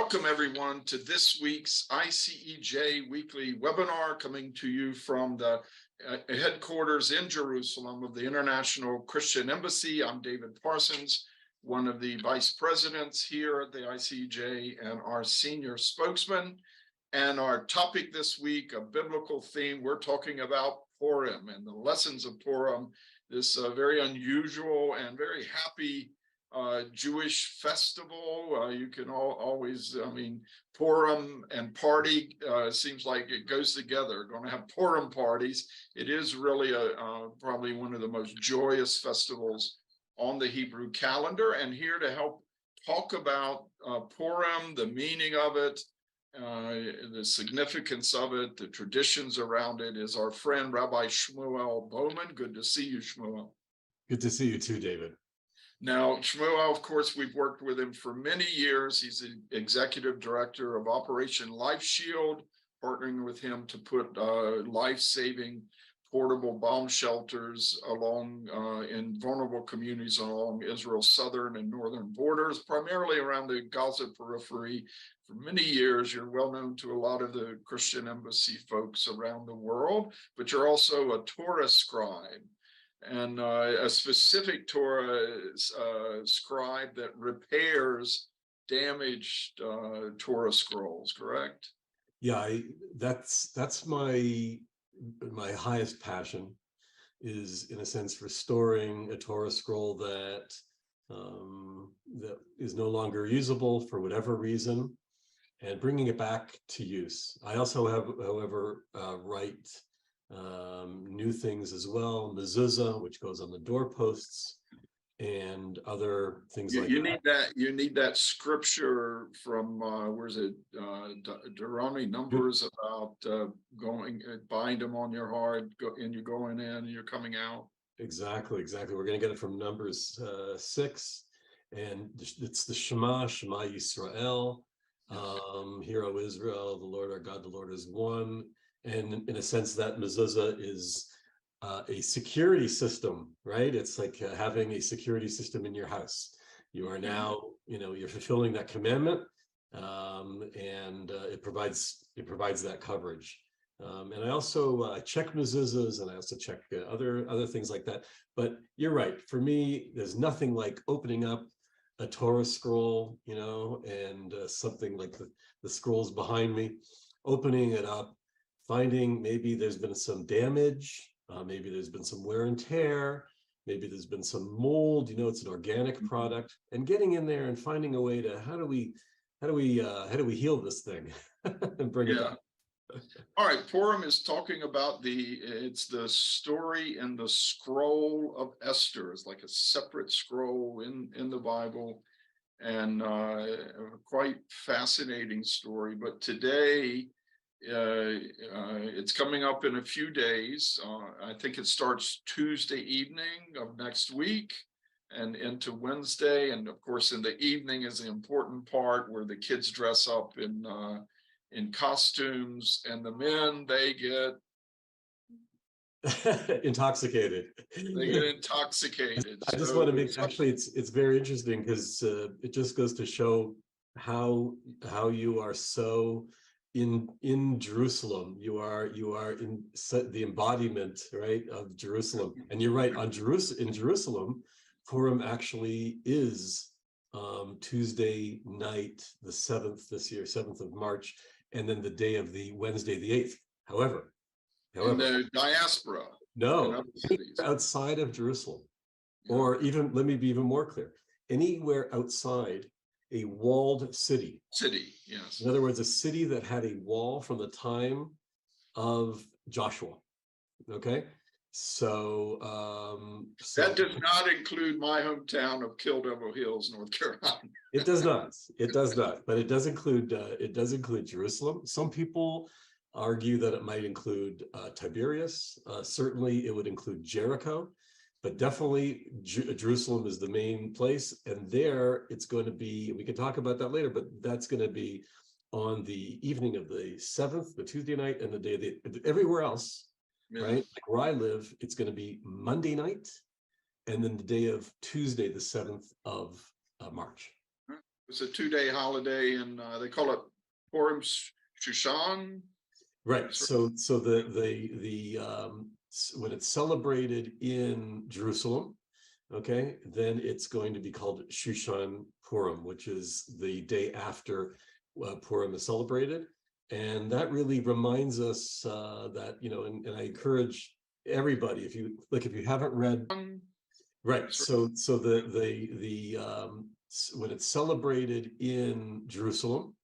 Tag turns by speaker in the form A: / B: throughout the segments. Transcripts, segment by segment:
A: Welcome everyone to this week's ICEJ weekly webinar coming to you from the headquarters in Jerusalem of the International Christian Embassy. I'm David Parsons, one of the vice presidents here at the ICEJ and our senior spokesman. And our topic this week, a biblical theme, we're talking about Purim and the lessons of Purim, this very unusual and very happy Jewish festival. You can always, Purim and party seems like it goes together. Going to have Purim parties. It is really probably one of the most joyous festivals on the Hebrew calendar. And here to help talk about Purim, the meaning of it, the significance of it, the traditions around it, is our friend Rabbi Shmuel Bowman. Good to see you, Shmuel.
B: Good to see you too, David.
A: Now, Shmuel, of course, we've worked with him for many years. He's the executive director of Operation Life Shield, partnering with him to put life-saving portable bomb shelters along in vulnerable communities along Israel's southern and northern borders, primarily around the Gaza periphery. For many years, you're well known to a lot of the Christian Embassy folks around the world, but you're also a Torah Scribe, and a specific Torah scribe that repairs damaged Torah scrolls, correct?
B: Yeah, that's my highest passion, is in a sense restoring a Torah scroll that that is no longer usable for whatever reason, and bringing it back to use. I also have, however, write new things as well, mezuzah, which goes on the doorposts, and other things like that.
A: You need that scripture from where's it? Deuteronomy, Numbers, about bind them on your heart, and you're going in and you're coming out.
B: Exactly. We're going to get it from Numbers 6, and it's the Shema Yisrael. Hear, O Israel, the Lord our God, the Lord is one. And in a sense, that mezuzah is a security system, right? It's like having a security system in your house. You are now, you're fulfilling that commandment, and it provides that coverage. And I also check mezuzahs, and I also check other things like that. But you're right. For me, there's nothing like opening up a Torah scroll, and something like the scrolls behind me, opening it up, finding maybe there's been some damage, maybe there's been some wear and tear, maybe there's been some mold, it's an organic product, and getting in there and finding a way to how do we heal this thing and bring it back.
A: All right, Purim is talking about it's the story in the scroll of Esther. It's like a separate scroll in the Bible, and a quite fascinating story. But today, it's coming up in a few days. I think it starts Tuesday evening of next week and into Wednesday. And of course, in the evening is the important part where the kids dress up in costumes, and the men, they get
B: intoxicated.
A: They get intoxicated.
B: I just want to make, actually, it's very interesting, because it just goes to show how you are so in Jerusalem. You are in the embodiment, right, of Jerusalem. And you're right, in Jerusalem, Purim actually is Tuesday night, the 7th this year, 7th of March, and then the day of the Wednesday, the 8th. However,
A: in the diaspora,
B: no, outside of Jerusalem, or even, let me be even more clear, anywhere outside a walled city.
A: Yes.
B: In other words, a city that had a wall from the time of Joshua. Okay. So,
A: that does not include my hometown of Kill Devil Hills, North Carolina.
B: It does not, but it does include Jerusalem. Some people argue that it might include Tiberias. Certainly it would include Jericho, but definitely Jerusalem is the main place. And there it's going to be, we can talk about that later, but that's going to be on the evening of the 7th, the Tuesday night, and the day everywhere else. Yeah. Right? Like where I live, it's going to be Monday night, and then the day of Tuesday, the 7th of March.
A: It's a 2-day holiday, and they call it Purim Shushan.
B: Right. So when it's celebrated in Jerusalem, okay, then it's going to be called Shushan Purim, which is the day after Purim is celebrated. And that really reminds us that, and I encourage everybody, if you haven't read, right. So when it's celebrated in Jerusalem,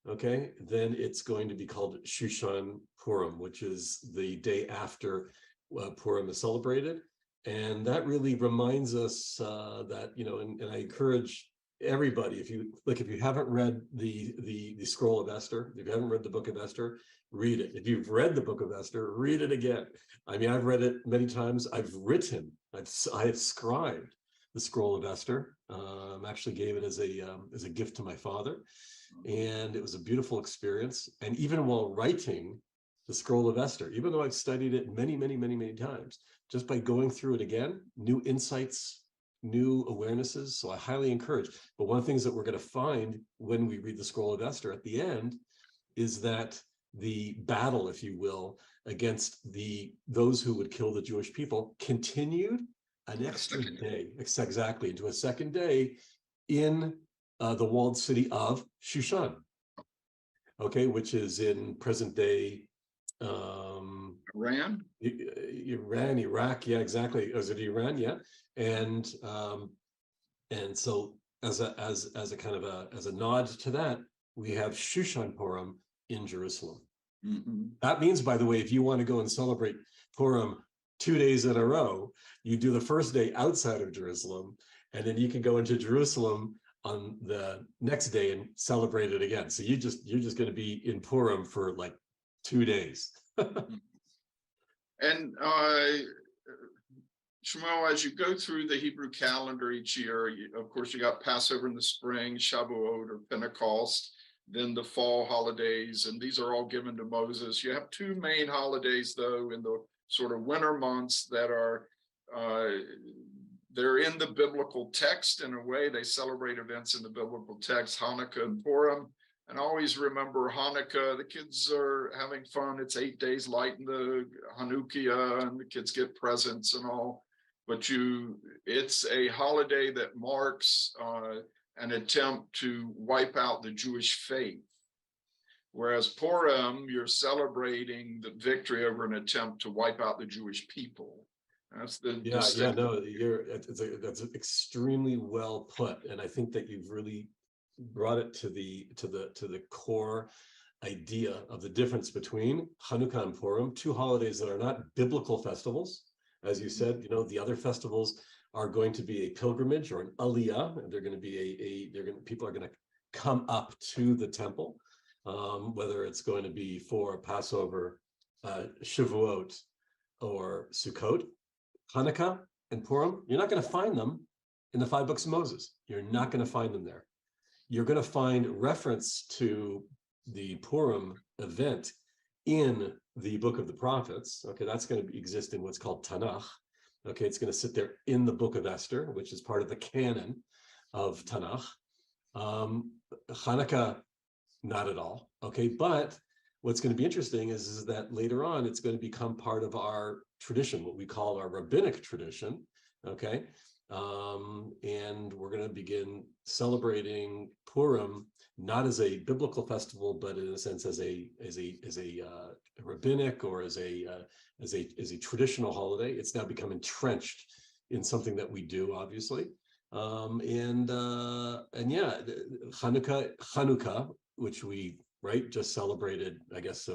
B: okay, then it's going to be called Shushan Purim, which is the day after Purim is celebrated. And that really reminds us that, and I encourage everybody, if you haven't read the scroll of Esther, if you haven't read the book of Esther, read it. If you've read the book of Esther, read it again. I mean, I've read it many times. I have scribed the scroll of Esther. Actually gave it as a gift to my father. And it was a beautiful experience. And even while writing the scroll of Esther, even though I've studied it many, many, many, many times, just by going through it again, new insights, new awarenesses. So I highly encourage. But one of the things that we're going to find when we read the scroll of Esther at the end is that the battle, if you will, against those who would kill the Jewish people continued an extra day, exactly, into a second day in the walled city of Shushan, okay, which is in present day
A: Iran,
B: Iraq, yeah, exactly. Is it Iran? Yeah, and so as a kind of as a nod to that, we have Shushan Purim in Jerusalem.
A: mm-hmm.
B: That means, by the way, if you want to go and celebrate Purim 2 days in a row, you do the first day outside of Jerusalem, and then you can go into Jerusalem on the next day and celebrate it again. So you're just going to be in Purim for like 2 days.
A: And Shmuel, as you go through the Hebrew calendar each year, of course, you got Passover in the spring, Shavuot or Pentecost, then the fall holidays, and these are all given to Moses. You have 2 main holidays, though, in the sort of winter months that are they're in the biblical text in a way. They celebrate events in the biblical text, Hanukkah and Purim. And always remember Hanukkah, the kids are having fun. It's 8 days lighting the Hanukkah and the kids get presents and all. But it's a holiday that marks an attempt to wipe out the Jewish faith. Whereas Purim, you're celebrating the victory over an attempt to wipe out the Jewish people. That's that's extremely well put, and I think that you've really brought it to the core idea of the difference between Hanukkah and Purim, 2 holidays that are not biblical festivals. As you said, the other festivals are going to be a pilgrimage or an aliyah. They're going to be people are going to come up to the temple, whether it's going to be for Passover, Shavuot, or Sukkot. Hanukkah and Purim, you're not going to find them in the 5 books of Moses. You're not going to find them there. You're going to find reference to the Purim event in the book of the prophets. Okay, that's going to exist in what's called Tanakh. Okay, it's going to sit there in the book of Esther, which is part of the canon of Tanakh. Hanukkah, not at all. Okay, but what's going to be interesting is that later on, it's going to become part of our tradition, what we call our rabbinic tradition. Okay, and we're going to begin celebrating Purim not as a biblical festival, but in a sense as a rabbinic or as a traditional holiday. It's now become entrenched in something that we do, obviously. And yeah, Hanukkah, which we just celebrated, I guess,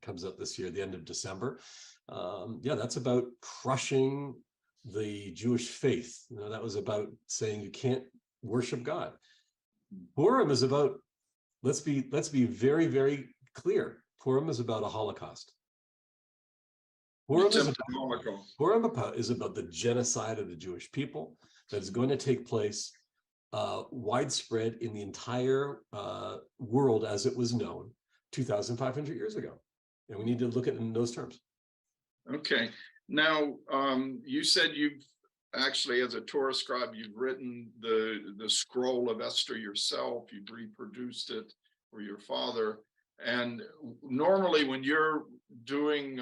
A: comes up this year, the end of December. Yeah, that's about crushing the Jewish faith. That was about saying you can't worship God. Purim is about, let's be very, very clear. Purim is about a Holocaust. Purim is about the genocide of the Jewish people that is going to take place widespread in the entire world as it was known 2,500 years ago. And we need to look at it in those terms. Okay. Now, you said you've actually, as a Torah scribe, you've written the scroll of Esther yourself. You've reproduced it for your father. And normally, when you're doing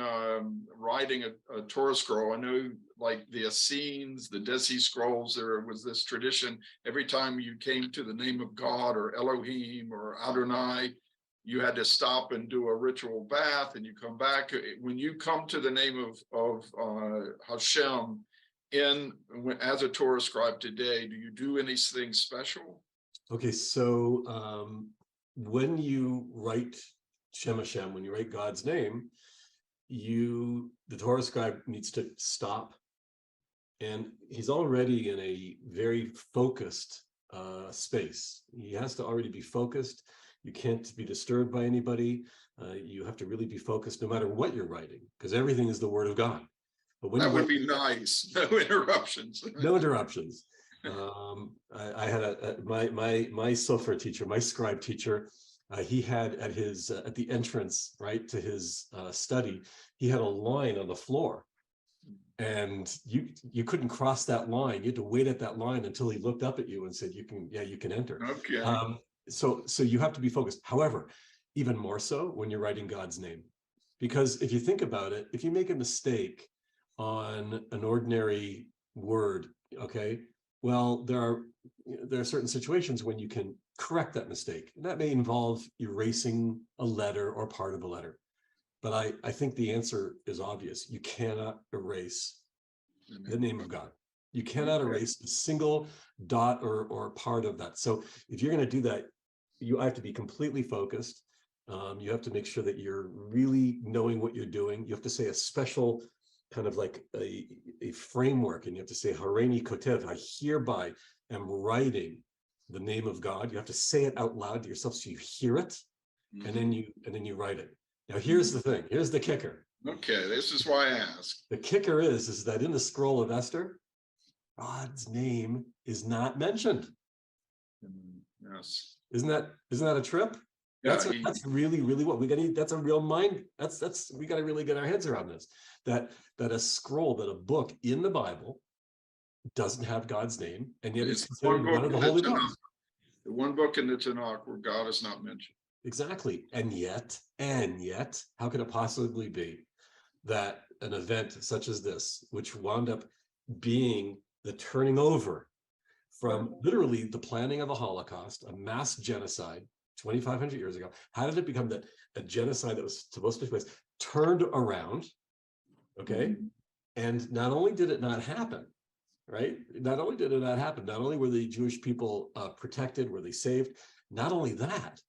A: writing a Torah scroll, I know like the Essenes, the Dead Sea Scrolls, there was this tradition. Every time you came to the name of God or Elohim or Adonai, you had to stop and do a ritual bath, and you come back. When you come to the name of Hashem as a Torah scribe today, do you do anything special?
B: Okay, so when you write Shem Hashem, when you write God's name, the Torah scribe needs to stop, and he's already in a very focused space. He has to already be focused. You can't be disturbed by anybody. You have to really be focused no matter what you're writing, because everything is the word of God. But when
A: that would be nice. No interruptions.
B: No interruptions. I had my sofer teacher, my scribe teacher. He had at the entrance, right, to his study, he had a line on the floor, and you couldn't cross that line. You had to wait at that line until he looked up at you and said, you can enter.
A: Okay.
B: So you have to be focused. However, even more so when you're writing God's name, because if you think about it, if you make a mistake on an ordinary word, okay, well, there are certain situations when you can correct that mistake, and that may involve erasing a letter or part of a letter. But I think the answer is obvious. You cannot erase the name of God. You cannot erase a single dot or part of that. So if you're going to do that, you have to be completely focused. You have to make sure that you're really knowing what you're doing. You have to say a special kind of like a framework, and you have to say Hareini Kotev, I hereby am writing the name of God. You have to say it out loud to yourself so you hear it, and then you write it. Now here's the thing. Here's the kicker.
A: Okay, this is why I asked.
B: The kicker is that in the scroll of Esther, God's name is not mentioned.
A: Yes.
B: Isn't that a trip?
A: Yeah,
B: that's really what we got to. That's a real mind. That's we got to really get our heads around this. That a scroll, that a book in the Bible doesn't have God's name, and yet it's considered one of the holy books.
A: The one book in the Tanakh where God is not mentioned.
B: Exactly, and yet, how could it possibly be that an event such as this, which wound up being the turning over from literally the planning of a Holocaust, a mass genocide 2,500 years ago, how did it become that a genocide that was supposed to take place turned around? Okay. And not only did it not happen, right? Not only did it not happen, not only were the Jewish people protected, were they saved, not only that,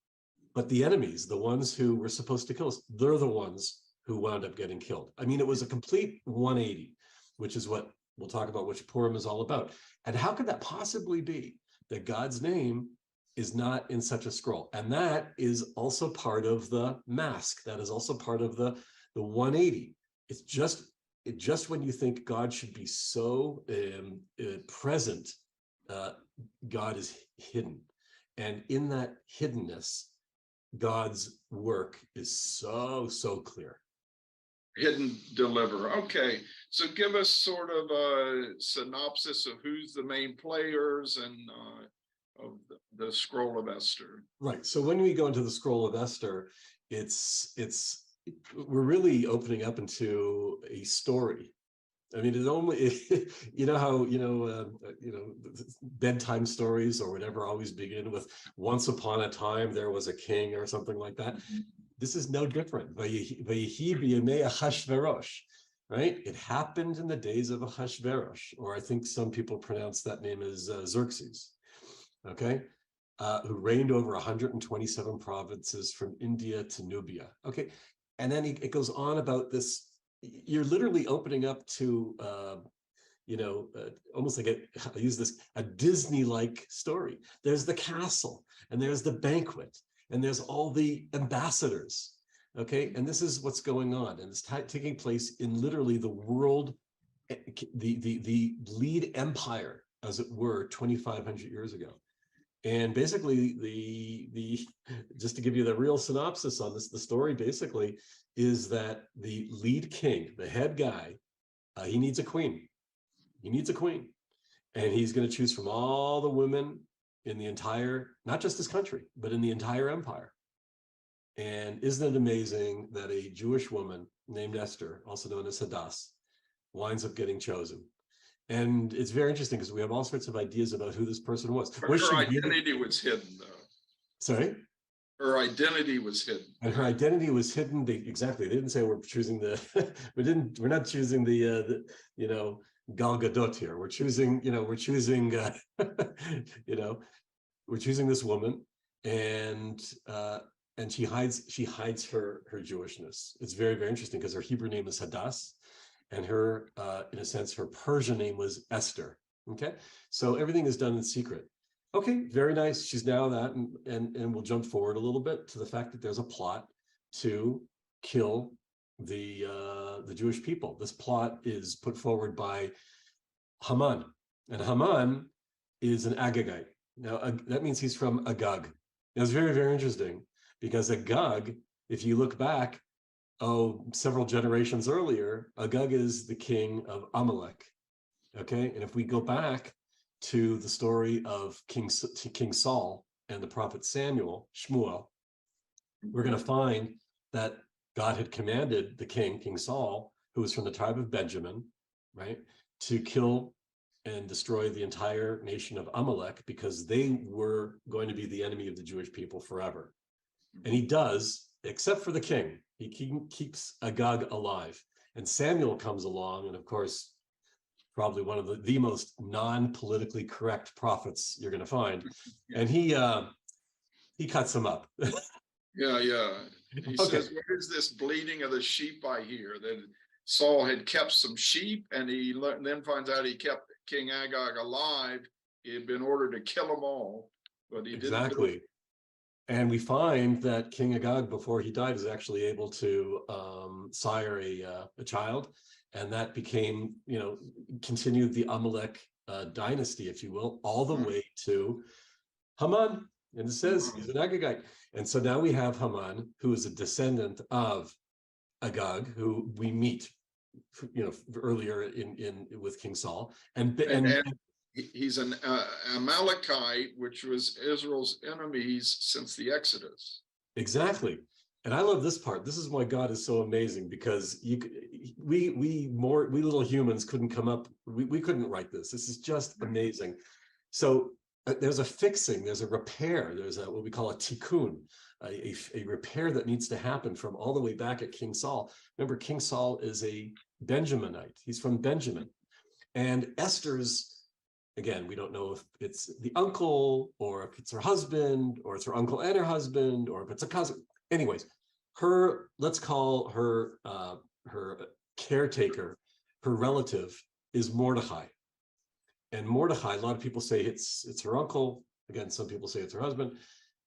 B: but the enemies, the ones who were supposed to kill us, they're the ones who wound up getting killed. I mean, it was a complete 180, which is what we'll talk about, which Purim is all about. And how could that possibly be that God's name is not in such a scroll? And that is also part of the mask. That is also part of the 180. It's just when you think God should be so present, God is hidden. And in that hiddenness, God's work is so clear.
A: Hidden deliver. Okay, so give us sort of a synopsis of who's the main players and of the scroll of Esther.
B: Right. So when we go into the scroll of Esther, we're really opening up into a story. I mean, it only, you know how, bedtime stories or whatever always begin with once upon a time there was a king or something like that. This is no different. Vayihi b'yamei Achashverosh, right? It happened in the days of Achashverosh, or I think some people pronounce that name as Xerxes, okay? Who reigned over 127 provinces from India to Nubia, okay? And then it goes on about this. You're literally opening up to, almost like I use this, a Disney-like story. There's the castle, and there's the banquet, and there's all the ambassadors, okay? And this is what's going on, and it's taking place in literally the world, the lead empire, as it were, 2,500 years ago. And basically, the just to give you the real synopsis on this, the story basically is that the lead king, the head guy, he needs a queen. He needs a queen. And he's going to choose from all the women in the entire, not just his country, but in the entire empire. And isn't it amazing that a Jewish woman named Esther, also known as Hadass, winds up getting chosen? And it's very interesting because we have all sorts of ideas about who this person was.
A: But
B: Was
A: her
B: she
A: identity was hidden, though.
B: Sorry?
A: Her identity was hidden.
B: And her identity was hidden. Exactly. They didn't say we're choosing the, we're not choosing the Gal Gadot here. We're choosing, we're choosing this woman, and she hides her Jewishness. It's very, very interesting because her Hebrew name is Hadass, and her, in a sense, her Persian name was Esther. Okay, so everything is done in secret. Okay, very nice. She's now that, and we'll jump forward a little bit to the fact that there's a plot to kill the Jewish people. This plot is put forward by Haman, and Haman is an Agagite. Now, that means he's from Agag. Now, it's very, very interesting because Agag, if you look back, several generations earlier, Agag is the king of Amalek. Okay, and if we go back to the story of King Saul and the prophet Shmuel, we're going to find that God had commanded the King Saul, who was from the tribe of Benjamin, right, to kill and destroy the entire nation of Amalek because they were going to be the enemy of the Jewish people forever. And he does, except for the king. He keeps Agag alive. And Samuel comes along, and of course, probably one of the most non-politically correct prophets you're going to find. And he cuts him up.
A: Yeah. He says, "What is this bleating of the sheep I hear?" That Saul had kept some sheep, and he then finds out he kept King Agag alive. He had been ordered to kill them all, but he didn't do it.
B: And we find that King Agag, before he died, is actually able to sire a child, and that became, continued the Amalek dynasty, if you will, all the way to Haman. And it says he's an Agagite. And so now we have Haman, who is a descendant of Agag, who we meet, earlier in with King Saul, and
A: he's an Amalekite, which was Israel's enemies since the Exodus.
B: Exactly. And I love this part. This is why God is so amazing, because we little humans couldn't come up. We couldn't write this. This is just amazing. So there's a fixing, there's a repair, there's what we call a tikkun, a repair that needs to happen from all the way back at King Saul. Remember, King Saul is a Benjaminite. He's from Benjamin. And Esther's, again, we don't know if it's the uncle, or if it's her husband, or it's her uncle and her husband, or if it's a cousin. Anyways, let's call her her caretaker, her relative, is Mordechai. And Mordechai, a lot of people say it's her uncle. Again, some people say it's her husband.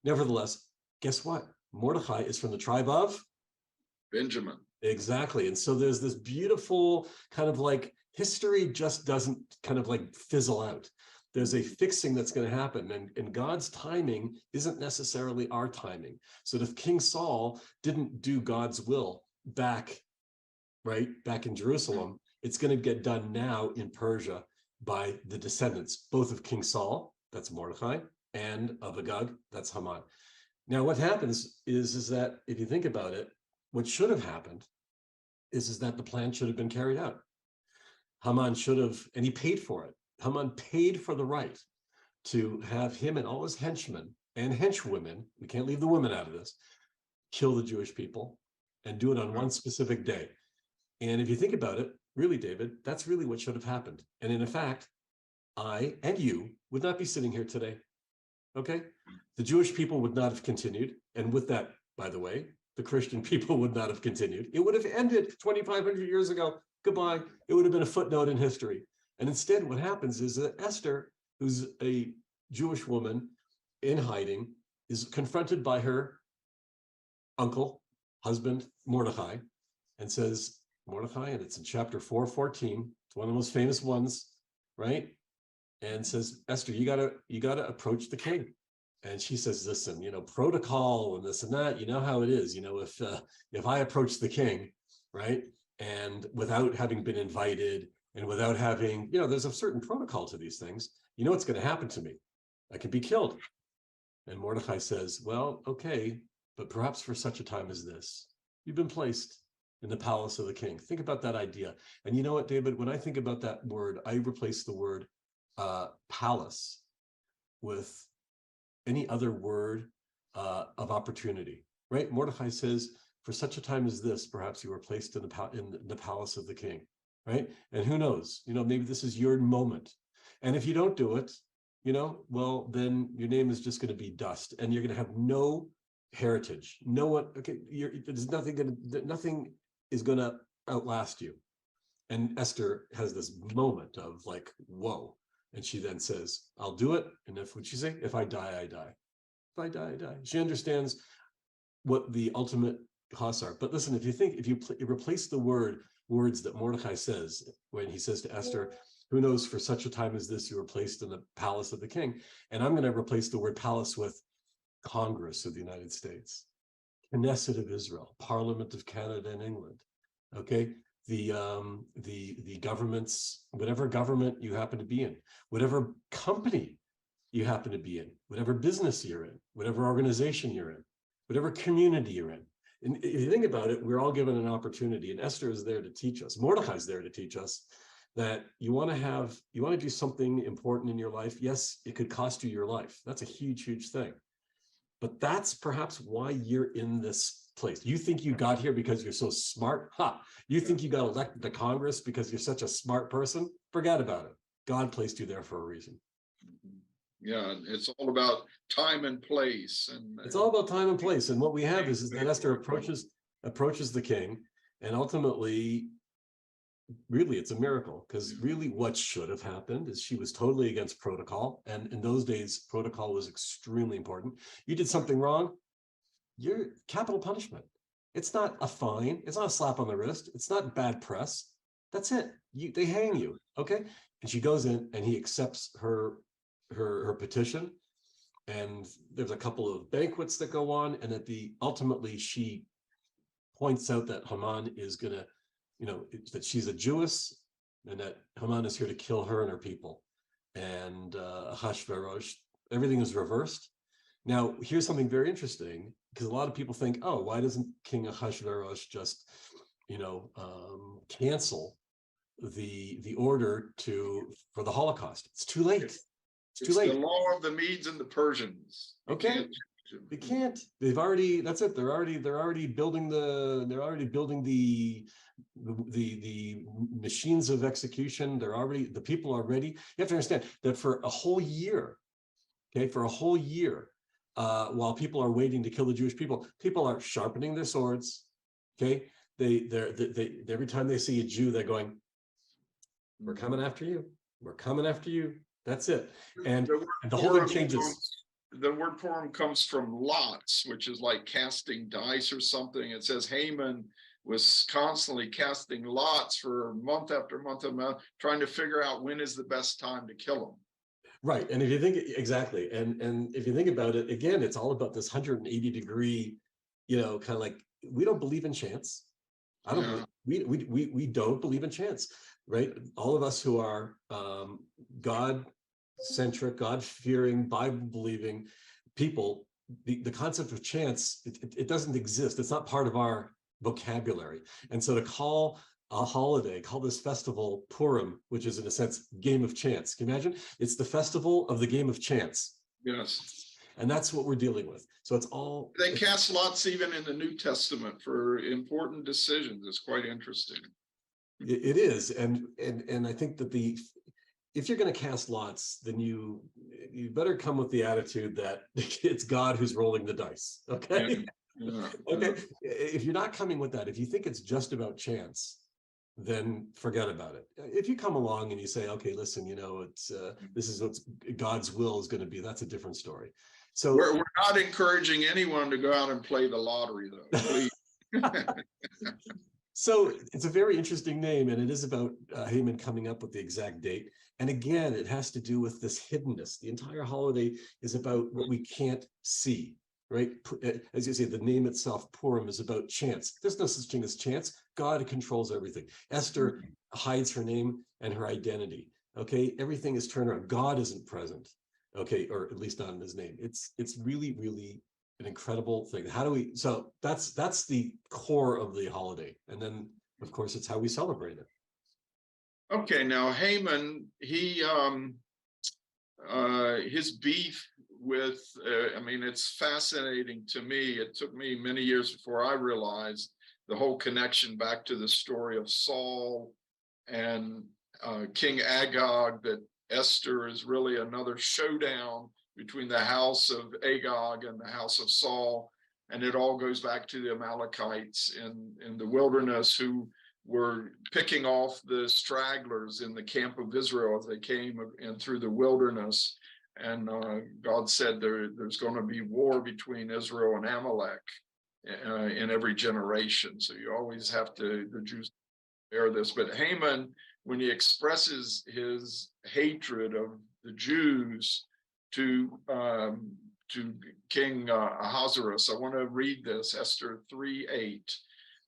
B: Nevertheless, guess what? Mordechai is from the tribe of
A: Benjamin.
B: Exactly. And so there's this beautiful kind of like history just doesn't kind of like fizzle out. There's a fixing that's going to happen, and God's timing isn't necessarily our timing. So if King Saul didn't do God's will back in Jerusalem, it's going to get done now in Persia by the descendants, both of King Saul, that's Mordechai, and of Agag, that's Haman. Now, what happens is that if you think about it, what should have happened is that the plan should have been carried out. Haman should have, and he paid for it. Haman paid for the right to have him and all his henchmen and henchwomen, we can't leave the women out of this, kill the Jewish people and do it on one specific day. And if you think about it, really, David, that's really what should have happened. And in fact, I and you would not be sitting here today. Okay? The Jewish people would not have continued. And with that, by the way, the Christian people would not have continued. It would have ended 2,500 years ago. Goodbye. It would have been a footnote in history. And instead, what happens is that Esther, who's a Jewish woman in hiding, is confronted by her uncle, husband, Mordechai, and says, Mordechai, and it's in chapter 4:14, it's one of the most famous ones, right? And says, Esther, you gotta approach the king. And she says, listen, protocol and this and that, you know how it is, if I approach the king, right, and without having been invited, and without having, there's a certain protocol to these things. You know what's going to happen to me. I could be killed. And Mordecai says, well, okay, but perhaps for such a time as this, you've been placed in the palace of the king. Think about that idea. And you know what, David, when I think about that word, I replace the word palace with any other word of opportunity, right? Mordecai says, for such a time as this, perhaps you were placed in the palace of the king, right? And who knows, maybe this is your moment. And if you don't do it, well, then your name is just going to be dust, and you're going to have no heritage. No one, okay, there's nothing is going to outlast you. And Esther has this moment of like, whoa. And she then says, I'll do it. And what'd she say? If I die, I die. If I die, I die. She understands what the ultimate costs are. But listen, if you replace the words that Mordecai says when he says to Esther, who knows, for such a time as this, you were placed in the palace of the king. And I'm going to replace the word palace with Congress of the United States, Knesset of Israel, Parliament of Canada and England. Okay, the governments, whatever government you happen to be in, whatever company you happen to be in, whatever business you're in, whatever organization you're in, whatever community you're in. And if you think about it, we're all given an opportunity, and Esther is there to teach us. Mordecai's there to teach us that you want to do something important in your life. Yes, it could cost you your life. That's a huge, huge thing. But that's perhaps why you're in this place. You think you got here because you're so smart? You think you got elected to Congress because you're such a smart person? Forget about it. God placed you there for a reason.
A: Yeah, it's all about time and place. And
B: it's all about time and place. And what we have is that Esther approaches the king, and ultimately, really, it's a miracle, because really what should have happened is she was totally against protocol. And in those days, protocol was extremely important. You did something wrong, you're capital punishment. It's not a fine. It's not a slap on the wrist. It's not bad press. That's it. They hang you. Okay. And she goes in and he accepts her petition. And there's a couple of banquets that go on. And ultimately she points out that Haman is going to, that she's a Jewess, and that Haman is here to kill her and her people. And Ahasuerus, everything is reversed. Now, here's something very interesting, because a lot of people think, oh, why doesn't King Ahasuerus just, cancel the order for the Holocaust? It's too late. It's too late.
A: The law of the Medes and the Persians.
B: Okay. They can't. They've already. That's it. They're already building the machines of execution. The people are ready. You have to understand that for a whole year, while people are waiting to kill the Jewish people are sharpening their swords. Okay, they every time they see a Jew, they're going, "We're coming after you. We're coming after you." That's it. And the whole thing changes.
A: The word Purim comes from lots, which is like casting dice or something. It says Haman was constantly casting lots for month after month and month, trying to figure out when is the best time to kill him.
B: Right. And if you think exactly, and if you think about it, again, it's all about this 180-degree, kind of like, we don't believe in chance. We don't believe in chance, right? All of us who are God-centric, God-fearing, Bible-believing people, the concept of chance, it doesn't exist. It's not part of our vocabulary. And so to call a holiday, call this festival Purim, which is in a sense game of chance. Can you imagine? It's the festival of the game of chance.
A: Yes.
B: And that's what we're dealing with. So
A: they cast lots even in the New Testament for important decisions. It's quite interesting.
B: It is. And I think that if you're going to cast lots, then you better come with the attitude that it's God who's rolling the dice. Okay.
A: Yeah.
B: Okay. If you're not coming with that, if you think it's just about chance, then forget about it. If you come along and you say, okay, listen, it's this is what God's will is going to be, that's a different story. So
A: we're not encouraging anyone to go out and play the lottery, though. Please.
B: So it's a very interesting name, and it is about Haman coming up with the exact date. And again, it has to do with this hiddenness. The entire holiday is about what we can't see. right? As you say, the name itself, Purim, is about chance. There's no such thing as chance. God controls everything. Esther hides her name and her identity. Okay, everything is turned around. God isn't present. Okay, or at least not in his name. It's really, really an incredible thing. How do we? So that's the core of the holiday, and then of course it's how we celebrate it.
A: Okay, now Haman, his beef with, I mean, it's fascinating to me. It took me many years before I realized the whole connection back to the story of Saul and King Agag, that Esther is really another showdown between the house of Agag and the house of Saul. And it all goes back to the Amalekites in the wilderness, who were picking off the stragglers in the camp of Israel as they came in through the wilderness. And God said there's going to be war between Israel and Amalek in every generation. So you always have to, the Jews bear this. But Haman, when he expresses his hatred of the Jews to King Ahasuerus, I want to read this, Esther 3:8.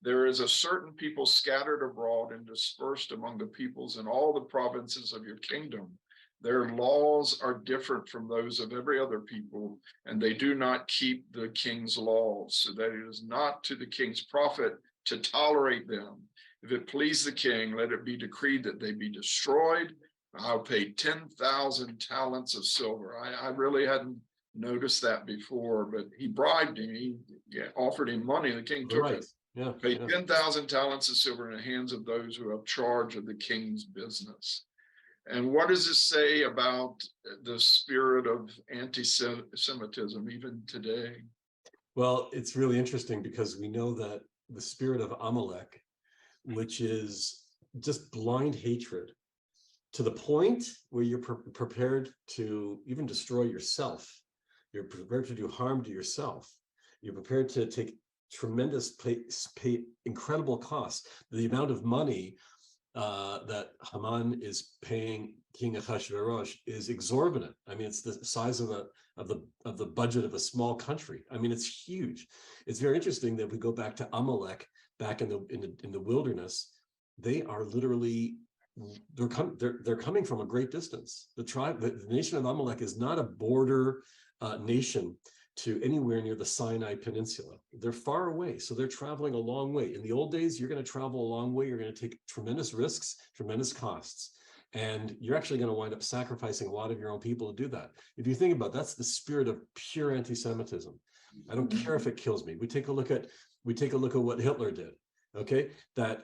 A: There is a certain people scattered abroad and dispersed among the peoples in all the provinces of your kingdom. Their laws are different from those of every other people, and they do not keep the king's laws, so that it is not to the king's profit to tolerate them. If it please the king, let it be decreed that they be destroyed. I'll pay 10,000 talents of silver. I really hadn't noticed that before, but he bribed him. He offered him money. The king took it.
B: Yeah,
A: Pay 10,000 talents of silver in the hands of those who have charge of the king's business. And what does this say about the spirit of anti-Semitism even today?
B: Well, it's really interesting because we know that the spirit of Amalek, which is just blind hatred to the point where you're prepared to even destroy yourself. You're prepared to do harm to yourself. You're prepared to take tremendous pay incredible costs. The amount of money that Haman is paying King Ahasuerus is exorbitant. I mean, it's the size of the budget of a small country. I mean, it's huge. It's very interesting that we go back to Amalek, back in the wilderness. They are literally they're coming from a great distance. The nation of Amalek is not a border nation to anywhere near the Sinai Peninsula. They're far away, so they're traveling a long way. In the old days, you're going to travel a long way. You're going to take tremendous risks, tremendous costs, and you're actually going to wind up sacrificing a lot of your own people to do that. If you think about it, that's the spirit of pure anti-Semitism. I don't care if it kills me. We take a look at what Hitler did. Okay, that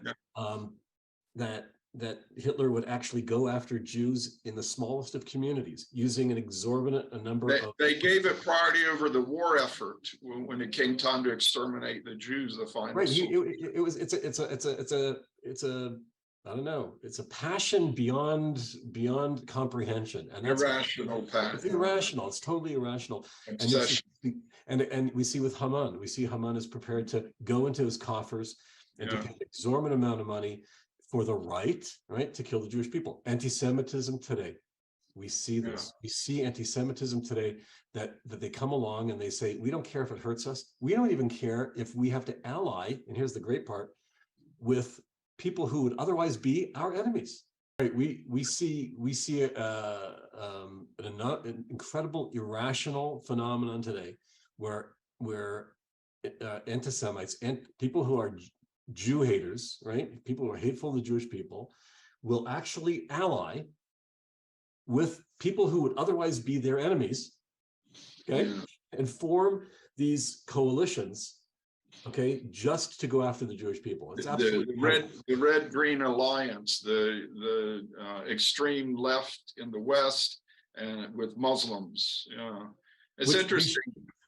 B: Hitler would actually go after Jews in the smallest of communities, using an exorbitant number of. They
A: gave it priority over the war effort when it came time to exterminate the Jews. The final.
B: Right. It's a I don't know. It's a passion beyond comprehension, and that's
A: irrational passion.
B: It's irrational. It's totally irrational. And we see with Haman. We see Haman is prepared to go into his coffers and to pay an exorbitant amount of money for the right to kill the Jewish people. Anti-Semitism today, we see this. We see anti-Semitism today that they come along and they say, we don't care if it hurts us. We don't even care if we have to ally, and here's the great part, with people who would otherwise be our enemies. Right? We see an incredible irrational phenomenon today where anti-Semites and people who are Jew haters, right? People who are hateful to the Jewish people will actually ally with people who would otherwise be their enemies, okay? And form these coalitions, okay, just to go after the Jewish people. It's absolutely
A: the red-green alliance, the extreme left in the West, and with Muslims. It's interesting.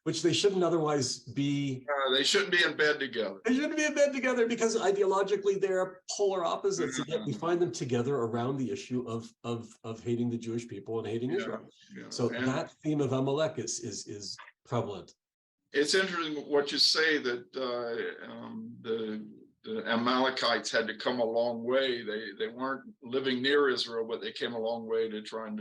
B: Which they shouldn't otherwise be.
A: They shouldn't be in bed together.
B: They shouldn't be in bed together because ideologically they're polar opposites, and yet we find them together around the issue of hating the Jewish people and hating Israel. So that theme of Amalek is prevalent.
A: It's interesting what you say that the Amalekites had to come a long way. They weren't living near Israel, but they came a long way to trying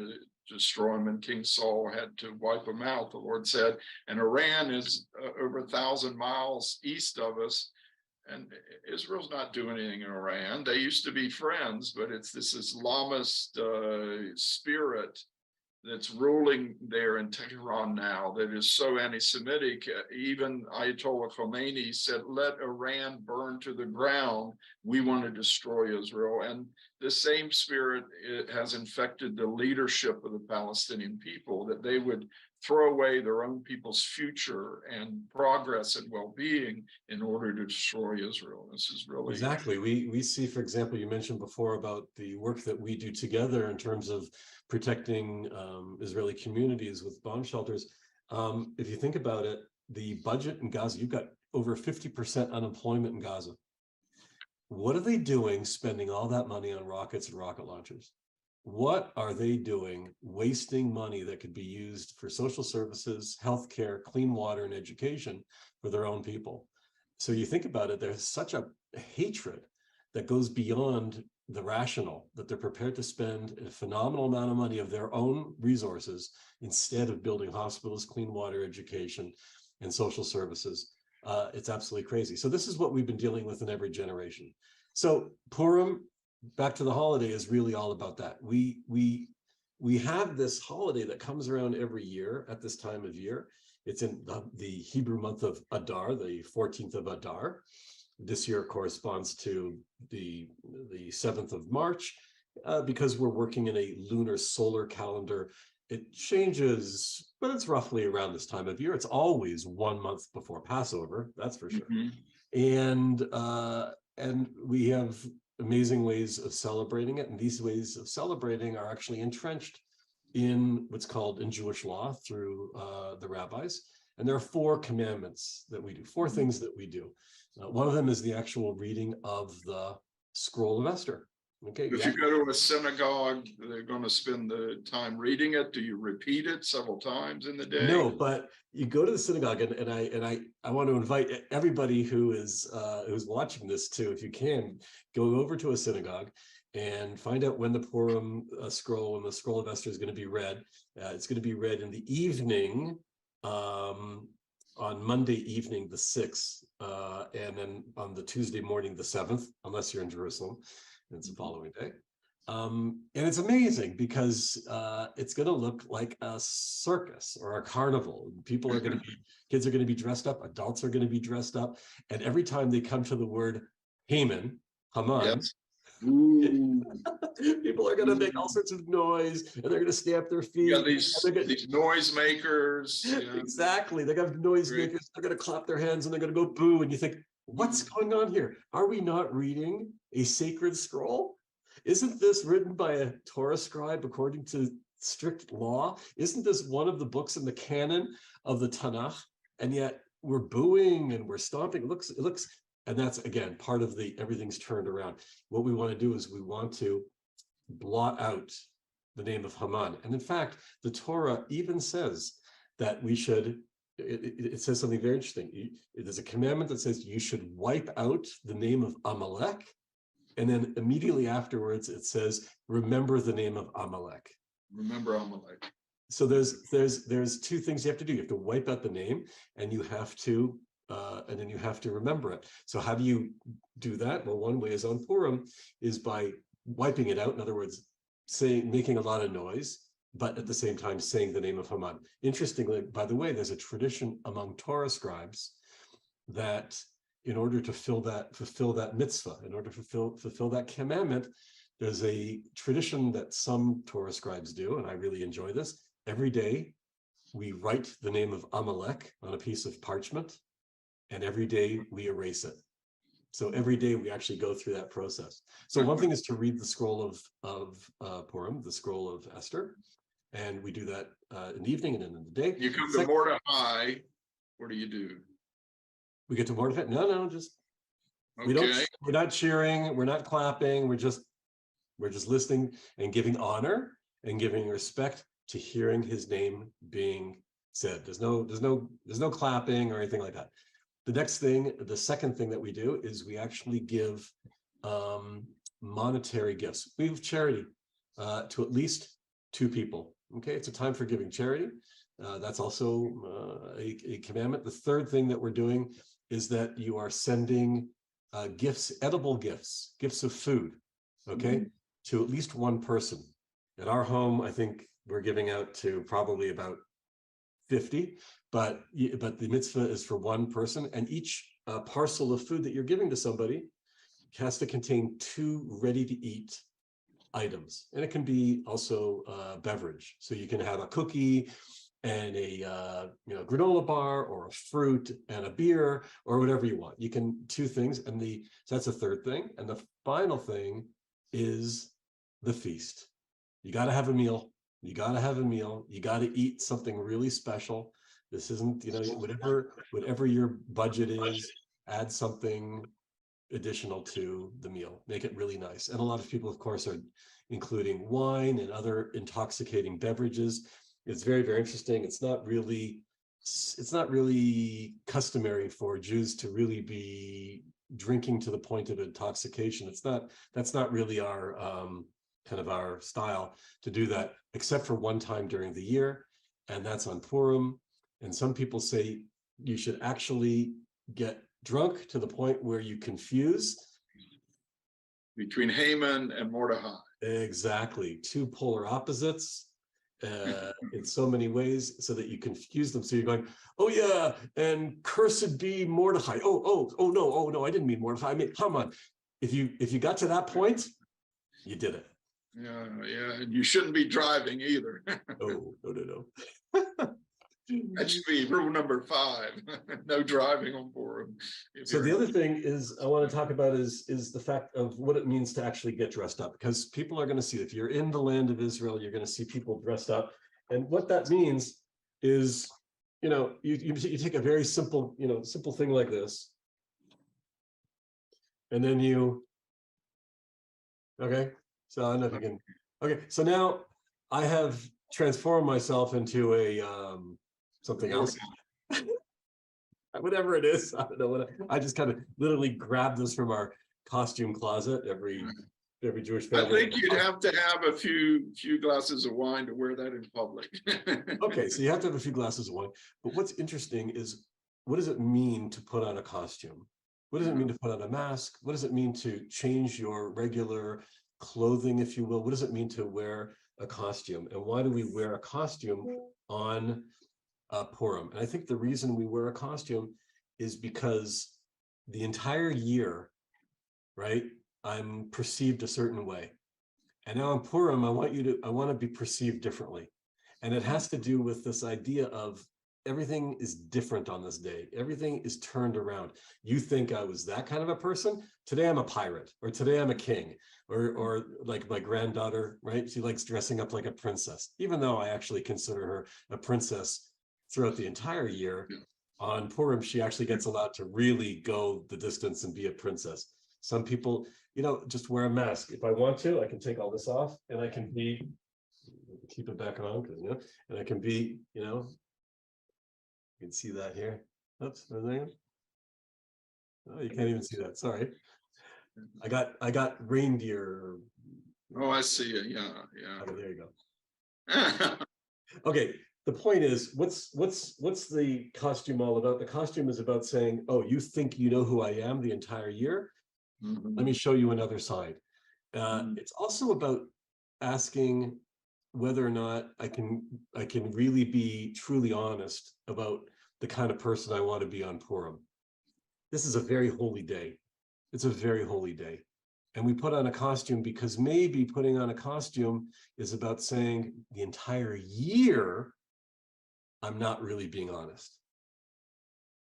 A: destroy them, and King Saul had to wipe them out, the Lord said. And Iran is over 1,000 miles east of us. And Israel's not doing anything in Iran. They used to be friends, but it's this Islamist spirit that's ruling there in Tehran now that is so anti-Semitic. Even Ayatollah Khomeini said, let Iran burn to the ground. We want to destroy Israel. And the same spirit has infected the leadership of the Palestinian people, that they would throw away their own people's future and progress and well-being in order to destroy Israel. This is really
B: exactly. We see, for example, you mentioned before about the work that we do together in terms of protecting Israeli communities with bomb shelters. If you think about it, the budget in Gaza, you've got over 50% unemployment in Gaza. What are they doing spending all that money on rockets and rocket launchers? What are they doing wasting money that could be used for social services, healthcare, clean water, and education for their own people? So you think about it, there's such a hatred that goes beyond the rational, that they're prepared to spend a phenomenal amount of money of their own resources instead of building hospitals, clean water, education, and social services. It's absolutely crazy. So this is what we've been dealing with in every generation. So Purim, back to the holiday, is really all about that. We have this holiday that comes around every year at this time of year. It's in the Hebrew month of Adar, the 14th of Adar. This year corresponds to the 7th of March, because we're working in a lunar solar calendar. It changes, but it's roughly around this time of year. It's always 1 month before Passover, that's for sure. And we have amazing ways of celebrating it. And these ways of celebrating are actually entrenched in what's called in Jewish law through the rabbis. And there are 4 commandments that we do, 4 things that we do. One of them is the actual reading of the scroll of Esther. Okay.
A: If you go to a synagogue, they're going to spend the time reading it. Do you repeat it several times in the day?
B: No, but you go to the synagogue, and I want to invite everybody who is who's watching this too, if you can, go over to a synagogue and find out when the Purim scroll and the scroll of Esther is going to be read. It's going to be read in the evening, on Monday evening, the 6th, and then on the Tuesday morning, the 7th, unless you're in Jerusalem. It's the following day. And it's amazing because it's going to look like a circus or a carnival. People are going to be, kids are going to be dressed up, adults are going to be dressed up. And every time they come to the word Haman,
A: Yes.
B: people are going to make all sorts of noise, and they're going to stamp their feet.
A: Yeah, these noise makers.
B: Exactly. They got noise makers. They're going to clap their hands and they're going to go boo. And you think, what's going on here? Are we not reading a sacred scroll? Isn't this written by a Torah scribe according to strict law? Isn't this one of the books in the canon of the Tanakh? And yet we're booing and we're stomping. It looks, and that's again part of the everything's turned around. What we want to do is we want to blot out the name of Haman. And in fact, the Torah even says that we should, it says something very interesting. There's a commandment that says you should wipe out the name of Amalek. And then immediately afterwards, it says, remember the name of Amalek.
A: Remember Amalek.
B: So there's 2 things you have to do. You have to wipe out the name, and you have to, and then you have to remember it. So how do you do that? Well, one way is on Purim is by wiping it out. In other words, making a lot of noise, but at the same time saying the name of Haman. Interestingly, by the way, there's a tradition among Torah scribes that in order to fulfill that mitzvah, in order to fulfill that commandment, there's a tradition that some Torah scribes do, and I really enjoy this. Every day, we write the name of Amalek on a piece of parchment, and every day we erase it. So every day we actually go through that process. So one thing is to read the scroll of Purim, the scroll of Esther, and we do that in the evening and then in the day.
A: You come to Mordecai. What do you do?
B: We get to Mordecai. No, just
A: okay.
B: We're not cheering. We're not clapping. We're just listening and giving honor and giving respect to hearing his name being said. There's no clapping or anything like that. The second thing that we do is we actually give monetary gifts. We have charity to at least 2 people Okay, it's a time for giving charity. That's also a commandment. The third thing that we're doing is that you are sending gifts, edible gifts, gifts of food, okay, to at least one person. At our home, I think we're giving out to probably about 50, but the mitzvah is for one person, and each parcel of food that you're giving to somebody has to contain 2 ready-to-eat items, and it can be also beverage. So you can have a cookie and a granola bar, or a fruit and a beer, or whatever you want. You can 2 things, and so that's the third thing. And the final thing is the feast. You got to have a meal. You got to have a meal. You got to eat something really special. This isn't, whatever your budget is, add something additional to the meal. Make it really nice. And a lot of people, of course, are including wine and other intoxicating beverages. It's very, very interesting. It's not really customary for Jews to really be drinking to the point of intoxication. That's not really our kind of our style to do that, except for one time during the year, and that's on Purim. And some people say you should actually get drunk to the point where you confuse
A: between Haman and Mordecai.
B: Exactly, 2 polar opposites in so many ways, so that you confuse them. So you're going, oh yeah, and cursed be Mordecai. Oh no, I didn't mean Mordecai. I mean Haman. If you got to that point, you did it.
A: Yeah, and you shouldn't be driving either.
B: Oh, no.
A: That should be rule number 5. No driving on Purim.
B: So the other thing is I want to talk about is the fact of what it means to actually get dressed up, because people are going to see, if you're in the land of Israel, you're going to see people dressed up. And what that means is, you take a very simple thing like this, and then okay, so I don't know if you can, okay, so now I have transformed myself into a something else. Whatever it is, I don't know what I just kind of literally grabbed this from our costume closet. Every Jewish family.
A: I think you'd have to have a few glasses of wine to wear that in public.
B: Okay, so you have to have a few glasses of wine. But what's interesting is, what does it mean to put on a costume? What does it mean to put on a mask? What does it mean to change your regular clothing, if you will? What does it mean to wear a costume? And why do we wear a costume on Purim? And I think the reason we wear a costume is because the entire year, right, I'm perceived a certain way. And now on Purim, I want to be perceived differently. And it has to do with this idea of everything is different on this day. Everything is turned around. You think I was that kind of a person? Today I'm a pirate, or today I'm a king, or like my granddaughter, right? She likes dressing up like a princess, even though I actually consider her a princess throughout the entire year. On Purim, she actually gets allowed to really go the distance and be a princess. Some people, just wear a mask. If I want to, I can take all this off and I can keep it back on, and I can be, you can see that here. Oops, oh, you can't even see that. Sorry. I got reindeer.
A: Oh, I see it. Yeah.
B: Oh, there you go. Okay. The point is, what's the costume all about? The costume is about saying, oh, you think you know who I am the entire year? Let me show you another side. It's also about asking whether or not I can really be truly honest about the kind of person I want to be on Purim. This is a very holy day. It's a very holy day. And we put on a costume because maybe putting on a costume is about saying the entire year, I'm not really being honest.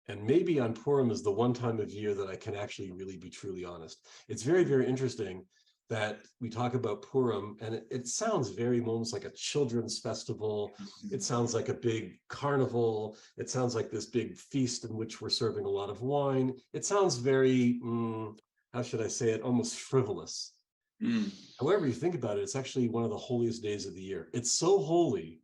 B: And maybe on Purim is the one time of year that I can actually really be truly honest. It's very, very interesting that we talk about Purim, and it sounds very almost like a children's festival. It sounds like a big carnival. It sounds like this big feast in which we're serving a lot of wine. It sounds very, how should I say it, almost frivolous. However you think about it, it's actually one of the holiest days of the year. It's so holy,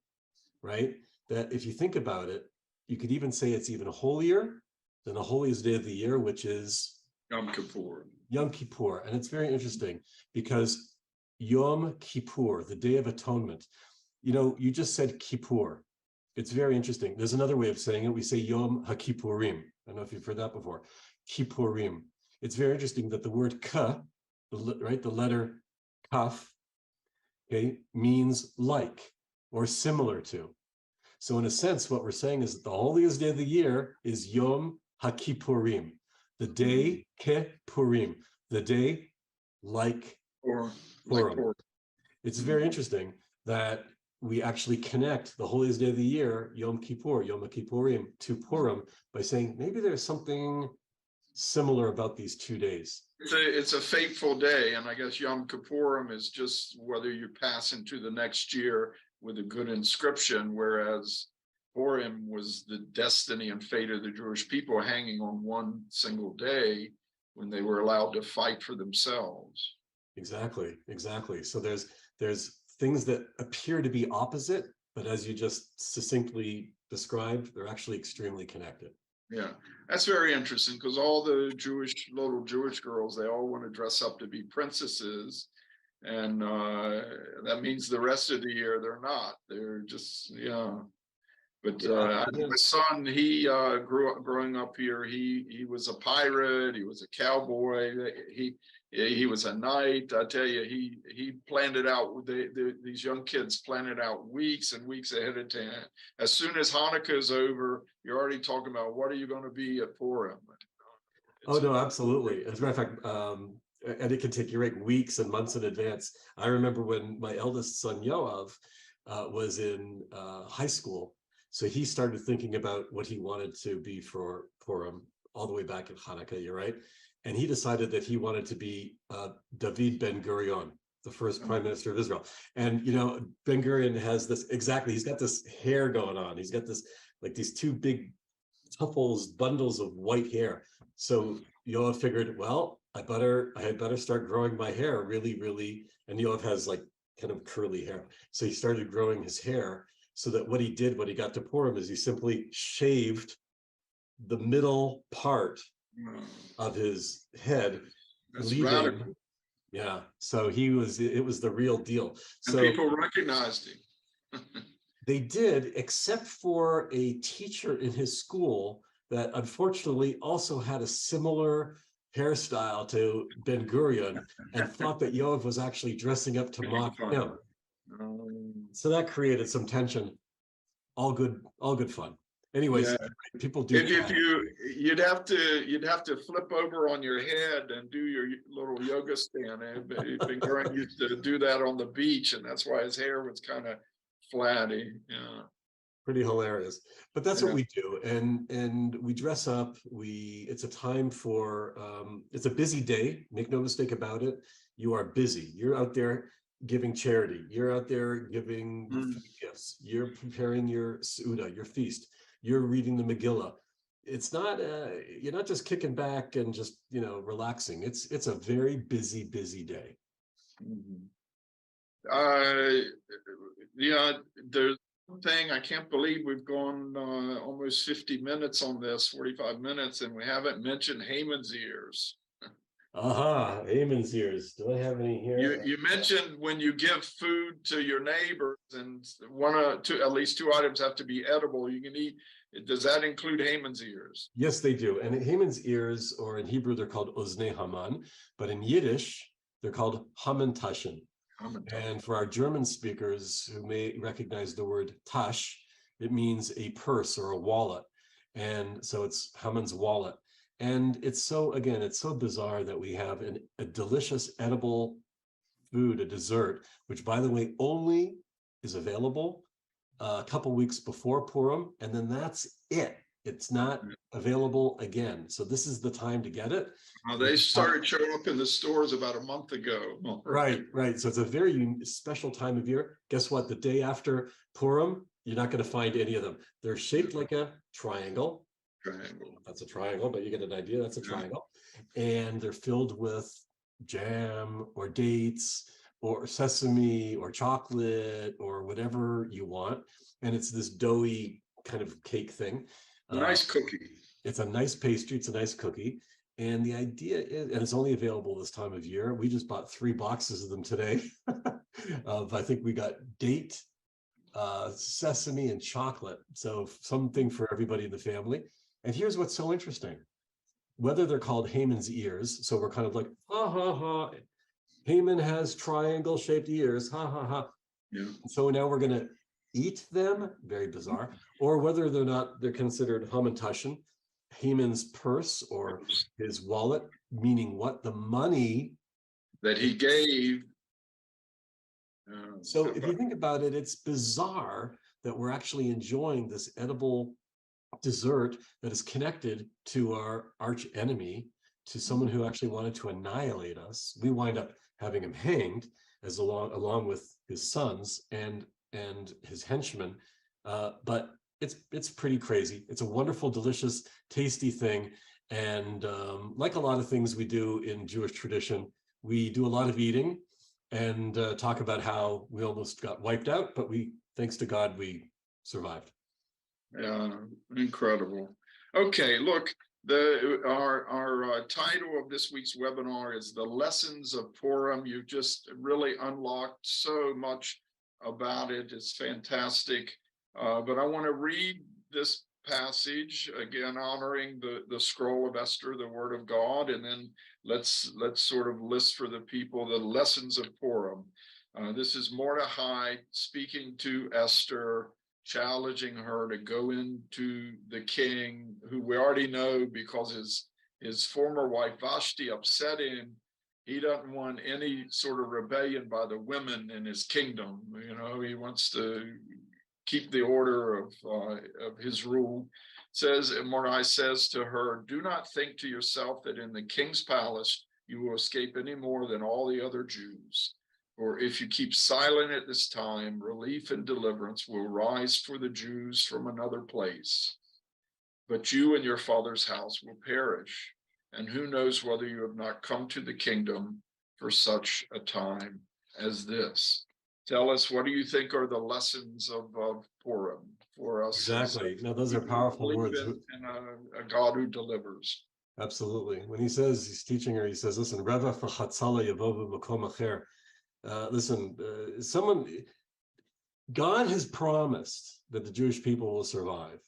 B: right, that if you think about it, you could even say it's even holier than the holiest day of the year, which is
A: Yom Kippur.
B: Yom Kippur. And it's very interesting because Yom Kippur, the Day of Atonement, you just said Kippur. It's very interesting. There's another way of saying it. We say Yom HaKippurim. I don't know if you've heard that before. Kippurim. It's very interesting that the word ka, the letter kaf, okay, means like or similar to. So in a sense, what we're saying is that the holiest day of the year is Yom HaKippurim, the day Kippurim, the day like
A: Or
B: Purim.
A: Purim.
B: It's very interesting that we actually connect the holiest day of the year, Yom Kippur, Yom HaKippurim, to Purim by saying maybe there's something similar about these 2 days.
A: It's a fateful day, and I guess Yom Kippurim is just whether you pass into the next year with a good inscription, whereas Purim was the destiny and fate of the Jewish people hanging on one single day when they were allowed to fight for themselves.
B: Exactly. So there's things that appear to be opposite, but as you just succinctly described, they're actually extremely connected.
A: Yeah, that's very interesting because all the little Jewish girls, they all want to dress up to be princesses. And that means the rest of the year they're not. They're just, But my son, he growing up here, he was a pirate, he was a cowboy, he was a knight. I tell you, he planned it out. These young kids planned it out weeks and weeks ahead of time. As soon as Hanukkah is over, you're already talking about what are you going to be at Purim.
B: Oh no, absolutely. As a matter of fact, and it can take you weeks and months in advance. I remember when my eldest son Yoav was in high school. So he started thinking about what he wanted to be for Purim all the way back in Hanukkah, you're right. And he decided that he wanted to be David Ben-Gurion, the first prime minister of Israel. And, Ben-Gurion has he's got this hair going on. He's got these two big bundles of white hair. So Yoav figured, well, I had better start growing my hair really, really. And Yoav has kind of curly hair. So he started growing his hair. So that what he did when he got to Purim is he simply shaved the middle part of his head.
A: That's radical.
B: Yeah. So it was the real deal.
A: And
B: so
A: people recognized him.
B: They did, except for a teacher in his school that unfortunately also had a similar hairstyle to Ben-Gurion and thought that Yoav was actually dressing up to mock him. So that created some tension. All good fun. Anyways, people do.
A: If you'd have to flip over on your head and do your little yoga stand. Ben-Gurion used to do that on the beach, and that's why his hair was kind of flatty. Yeah.
B: Pretty hilarious. But that's what we do, and we dress up. It's a time for it's a busy day. Make no mistake about it. You are busy. You're out there giving charity. You're out there giving gifts. You're preparing your Suda, your feast. You're reading the Megillah. It's not you're not just kicking back and just relaxing. It's a very busy day.
A: There's one thing I can't believe we've gone almost 50 minutes on this, 45 minutes, and we haven't mentioned Haman's ears.
B: Haman's ears. Do I have any here?
A: You mentioned when you give food to your neighbors, and at least 2 items have to be edible. You can eat. Does that include Haman's ears?
B: Yes, they do. And Haman's ears, or in Hebrew, they're called Oznei Haman, but in Yiddish, they're called Hamantaschen. And for our German speakers who may recognize the word tash, it means a purse or a wallet. And so it's Haman's wallet. And it's so bizarre that we have a delicious edible food, a dessert, which, by the way, only is available a couple weeks before Purim, and then that's it. It's not available again. So this is the time to get it.
A: They started showing up in the stores about a month ago.
B: Right. So it's a very special time of year. Guess what? The day after Purim, you're not going to find any of them. They're shaped like a triangle. That's a triangle, but you get an idea. That's a triangle. And they're filled with jam or dates or sesame or chocolate or whatever you want. And it's this doughy kind of cake thing.
A: Nice cookie.
B: It's a nice pastry. It's a nice cookie. And the idea is, and it's only available this time of year. We just bought 3 boxes of them today. I think we got date, sesame and chocolate. So something for everybody in the family. And here's what's so interesting. Whether they're called Haman's ears, so we're kind of like, ha, ha, ha. Haman has triangle-shaped ears, ha, ha, ha.
A: Yeah.
B: So now we're going to eat them, very bizarre, or whether they're considered hamantashen, Haman's purse or his wallet, meaning what? The money
A: that he gave.
B: So if you think about it, it's bizarre that we're actually enjoying this edible dessert that is connected to our arch enemy, to someone who actually wanted to annihilate us. We wind up having him hanged as along with his sons and his henchmen. But it's pretty crazy. It's a wonderful, delicious, tasty thing. And like a lot of things we do in Jewish tradition, we do a lot of eating and talk about how we almost got wiped out, but thanks to God, we survived.
A: Yeah, incredible. Okay, look, our title of this week's webinar is The Lessons of Purim. You've just really unlocked so much about it. It's fantastic. But I want to read this passage again, honoring the scroll of Esther, the word of God, and then let's sort of list for the people the lessons of Purim. This is Mordecai speaking to Esther, challenging her to go into the king, who we already know because his former wife Vashti upset him. He doesn't want any sort of rebellion by the women in his kingdom. You know, he wants to keep the order of his rule. Mordecai says to her, "Do not think to yourself that in the king's palace you will escape any more than all the other Jews. For if you keep silent at this time, relief and deliverance will rise for the Jews from another place. But you and your father's house will perish. And who knows whether you have not come to the kingdom for such a time as this." Tell us, what do you think are the lessons of Purim for us?
B: Exactly. No, those are powerful words.
A: And a God who delivers.
B: Absolutely. When he's teaching her, he says, listen, Reva v'chatzala yavovu makom acher. Listen, God has promised that the Jewish people will survive.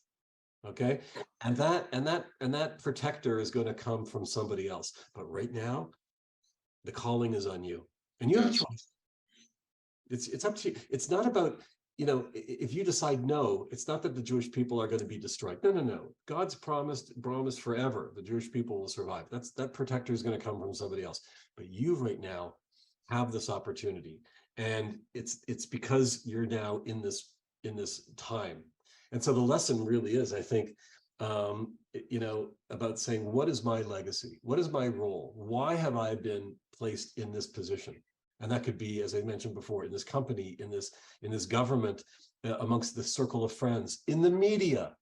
B: Okay. And that protector is going to come from somebody else. But right now, the calling is on you. And you have a choice. It's up to you. It's not about, if you decide no, it's not that the Jewish people are going to be destroyed. No. God's promised forever the Jewish people will survive. That protector is going to come from somebody else. But you right now have this opportunity, and it's because you're now in this time. And so the lesson really is, I think, about saying, what is my legacy? What is my role? Why have I been placed in this position? And that could be, as I mentioned before, in this company, in this government, amongst the circle of friends, in the media.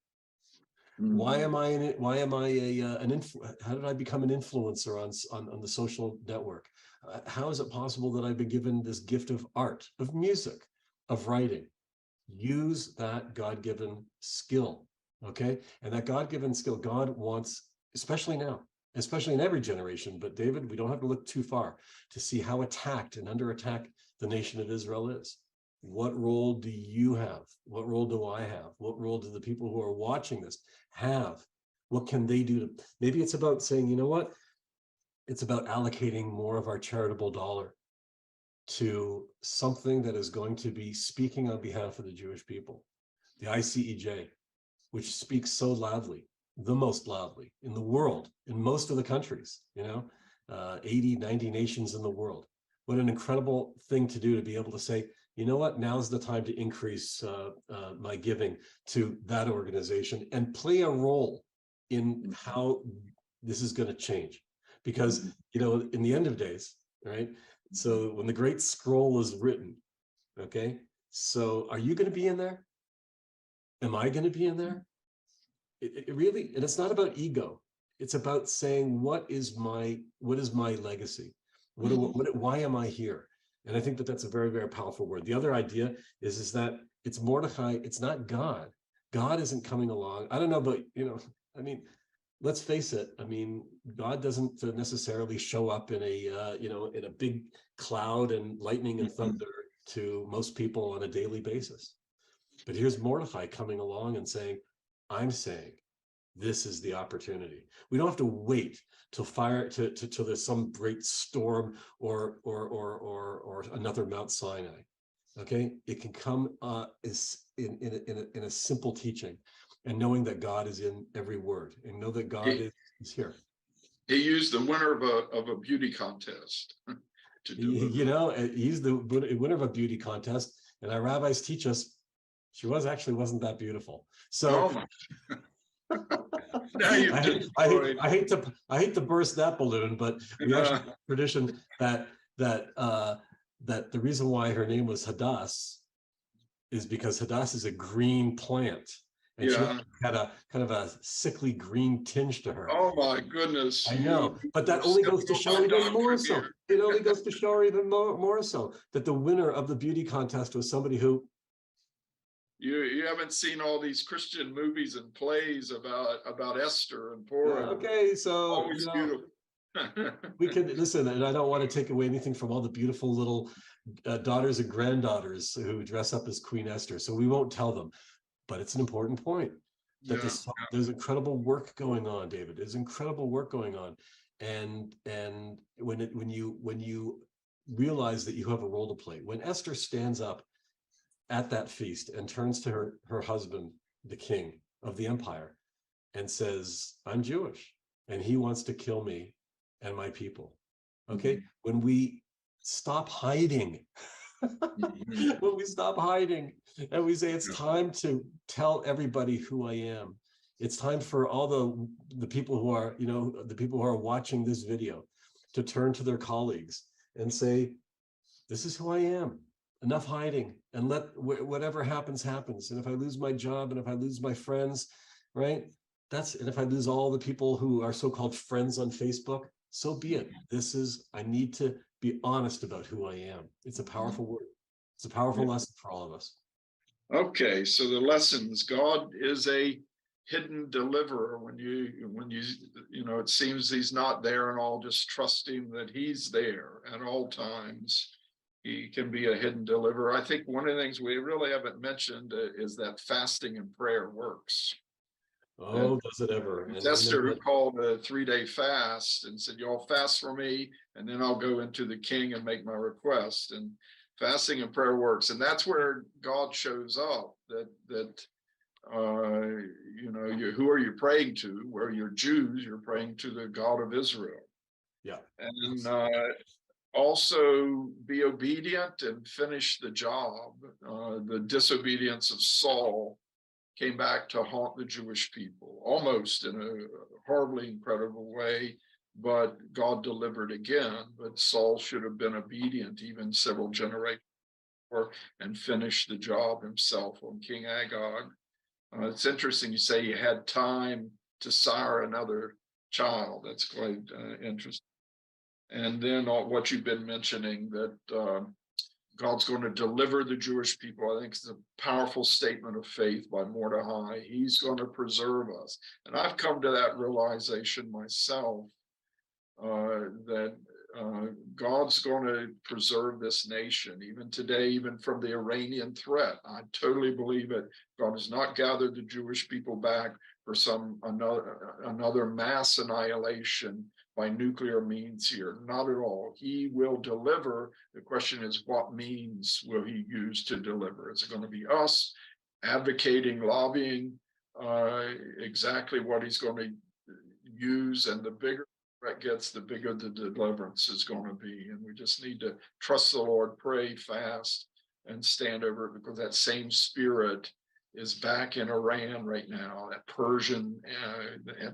B: Mm-hmm. Why am I in it? Why am I how did I become an influencer on the social network? How is it possible that I've been given this gift of art, of music, of writing? Use that God-given skill, okay? And that God-given skill, God wants, especially now, especially in every generation, but David, we don't have to look too far to see how attacked and under attack the nation of Israel is. What role do you have? What role do I have? What role do the people who are watching this have? What can they do? Maybe it's about saying, you know what? It's about allocating more of our charitable dollar to something that is going to be speaking on behalf of the Jewish people. The ICEJ, which speaks so loudly, the most loudly in the world, in most of the countries, 80, 90 nations in the world. What an incredible thing to do, to be able to say, you know what, now's the time to increase my giving to that organization and play a role in how this is going to change. Because, in the end of days, right? So when the great scroll is written, okay, so are you going to be in there? Am I going to be in there? It really, and it's not about ego. It's about saying, what is my legacy? Why am I here? And I think that that's a very, very powerful word. The other idea is that it's Mordecai. It's not God. God isn't coming along. I don't know, but let's face it. God doesn't necessarily show up in a big cloud and lightning and thunder to most people on a daily basis. But here's Mordecai coming along and saying, I'm saying this is the opportunity. We don't have to wait till till there's some great storm or another Mount Sinai. Okay, it can come is in a simple teaching, and knowing that God is in every word, and know that God is here.
A: He used the winner of a beauty contest to deliver.
B: He's the winner of a beauty contest, and our rabbis teach us she wasn't that beautiful. So
A: Now you've
B: I hate to burst that balloon, but we actually have a tradition that the reason why her name was Hadass is because Hadass is a green plant, and she had a kind of a sickly green tinge to her.
A: Oh my goodness!
B: I know, but that only goes to show even more so. It only goes to show even more so that the winner of the beauty contest was somebody who.
A: You haven't seen all these Christian movies and plays about Esther and Purim.
B: Yeah, okay, so
A: always beautiful.
B: We can listen, and I don't want to take away anything from all the beautiful little daughters and granddaughters who dress up as Queen Esther. So we won't tell them, but it's an important point that there's incredible work going on, David. There's incredible work going on, and when you realize that you have a role to play, when Esther stands up at that feast and turns to her husband, the king of the empire, and says, I'm Jewish, and he wants to kill me and my people. Okay, when we stop hiding, when we stop hiding and we say it's time to tell everybody who I am, it's time for all the people who are, the people who are watching this video to turn to their colleagues and say, this is who I am. Enough hiding, and let whatever happens. And if I lose my job, and if I lose my friends, right? And if I lose all the people who are so-called friends on Facebook, so be it. I need to be honest about who I am. It's a powerful word. It's a powerful lesson for all of us.
A: Okay, so the lessons: God is a hidden deliverer. When it seems he's not there and all, just trusting that he's there at all times. He can be a hidden deliverer. I think one of the things we really haven't mentioned is that fasting and prayer works.
B: Oh, does it ever?
A: Esther, who called a 3-day fast and said, y'all fast for me, and then I'll go into the king and make my request. And fasting and prayer works. And that's where God shows up, who are you praying to? Where you're Jews, you're praying to the God of Israel.
B: Yeah.
A: And also be obedient and finish the job. The disobedience of Saul came back to haunt the Jewish people, almost in a horribly incredible way, but God delivered again. But Saul should have been obedient even several generations before and finished the job himself on King Agag. It's interesting you say he had time to sire another child. That's quite interesting. And then what you've been mentioning, that God's going to deliver the Jewish people. I think it's a powerful statement of faith by Mordecai. He's going to preserve us. And I've come to that realization myself, that God's going to preserve this nation, even today, even from the Iranian threat. I totally believe it. God has not gathered the Jewish people back for another mass annihilation by nuclear means here. Not at all. He will deliver. The question is, what means will he use to deliver? Is it going to be us advocating, lobbying, exactly what he's going to use? And the bigger threat gets, the bigger the deliverance is going to be. And we just need to trust the Lord, pray, fast, and stand over it, because that same spirit is back in Iran right now. That Persian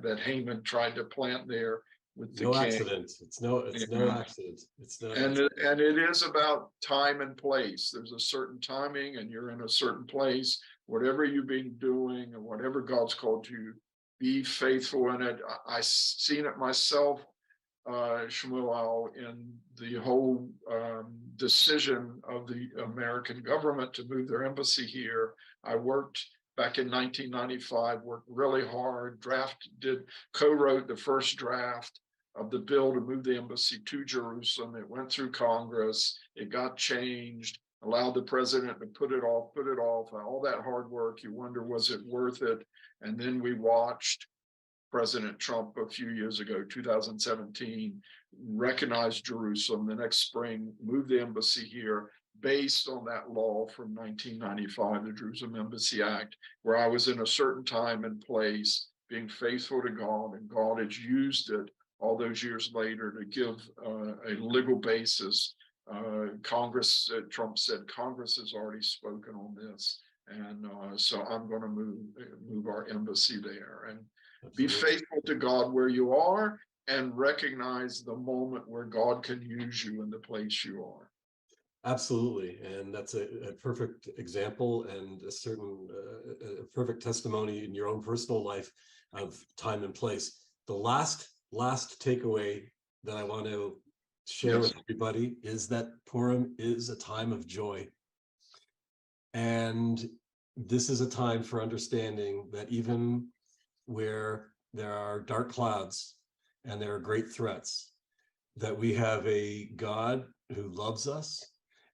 A: that Haman tried to plant there. With the
B: accident. It's no accident.
A: And it is about time and place. There's a certain timing, and you're in a certain place. Whatever you've been doing and whatever God's called you, be faithful in it. I've seen it myself, Shmuel, in the whole decision of the American government to move their embassy here. I worked back in 1995, worked really hard, co-wrote the first draft of the bill to move the embassy to Jerusalem. It went through Congress. It got changed. allowed the president to put it off, all that hard work. You wonder, was it worth it? And then we watched President Trump a few years ago, 2017, recognize Jerusalem the next spring, move the embassy here based on that law from 1995, the Jerusalem Embassy Act, where I was in a certain time and place, being faithful to God, and God has used it all those years later to give a legal basis. Congress, Trump said, Congress has already spoken on this. And so I'm going to move our embassy there, and be faithful to God where you are, and recognize the moment where God can use you in the place you are.
B: Absolutely. And that's a perfect example, and a perfect testimony in your own personal life of time and place. The last takeaway that I want to share with everybody is that Purim is a time of joy. And this is a time for understanding that even where there are dark clouds and there are great threats, that we have a God who loves us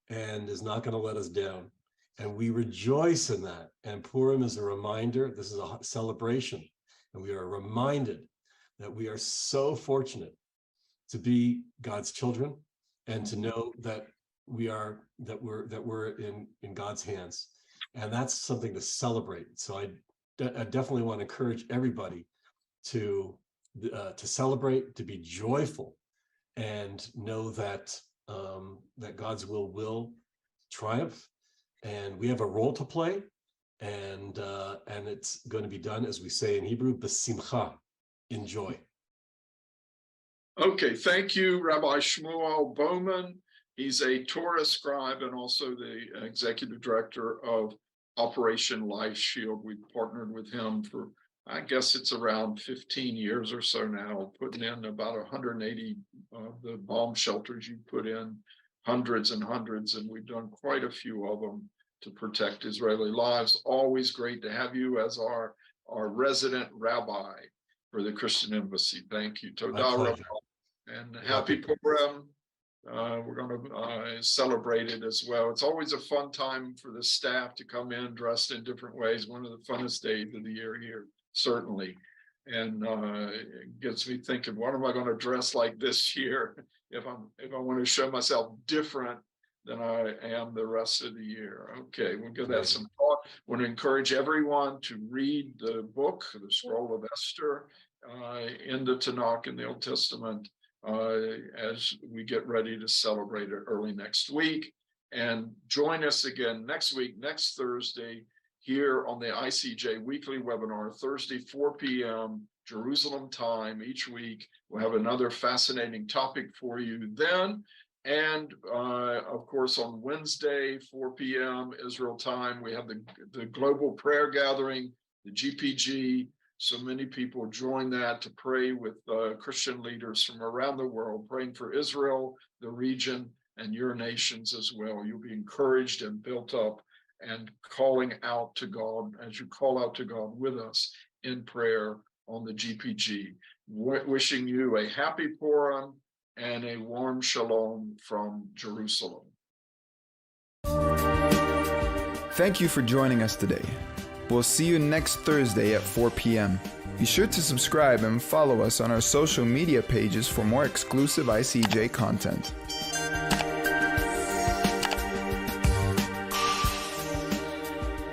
B: and is not going to let us down. And we rejoice in that. And Purim is a reminder, this is a celebration, and we are reminded that we are so fortunate to be God's children, and to know that we're in God's hands. And that's something to celebrate. So I definitely want to encourage everybody to celebrate, to be joyful, and know that that God's will triumph, and we have a role to play, and it's going to be done, as we say in Hebrew, b'simcha, in joy.
A: Okay, thank you, Rabbi Shmuel Bowman. He's a Torah Scribe and also the executive director of Operation Life Shield. We've partnered with him for, I guess it's around 15 years or so now, putting in about 180 of the bomb shelters. You put in hundreds and hundreds, and we've done quite a few of them to protect Israeli lives. Always great to have you as our resident rabbi for the Christian Embassy. Thank you. Todah Rabbi. And happy Purim. We're going to celebrate it as well. It's always a fun time for the staff to come in dressed in different ways. One of the funnest days of the year here, certainly. And it gets me thinking, what am I going to dress like this year if I want to show myself different than I am the rest of the year? Okay, we'll give that some thought. I want to encourage everyone to read the book, the Scroll of Esther, in the Tanakh in the Old Testament, as we get ready to celebrate it early next week. And join us again next week, next Thursday, here on the ICEJ weekly webinar, Thursday, 4 p.m. Jerusalem time each week. We'll have another fascinating topic for you then. And of course, on Wednesday, 4 p.m. Israel time, we have the global prayer gathering, the GPG. So many people join that to pray with Christian leaders from around the world, praying for Israel, the region, and your nations as well. You'll be encouraged and built up, and calling out to God as you call out to God with us in prayer on the GPG. Wishing you a happy Purim and a warm shalom from Jerusalem.
C: Thank you for joining us today. We'll see you next Thursday at 4 p.m. Be sure to subscribe and follow us on our social media pages for more exclusive ICEJ content.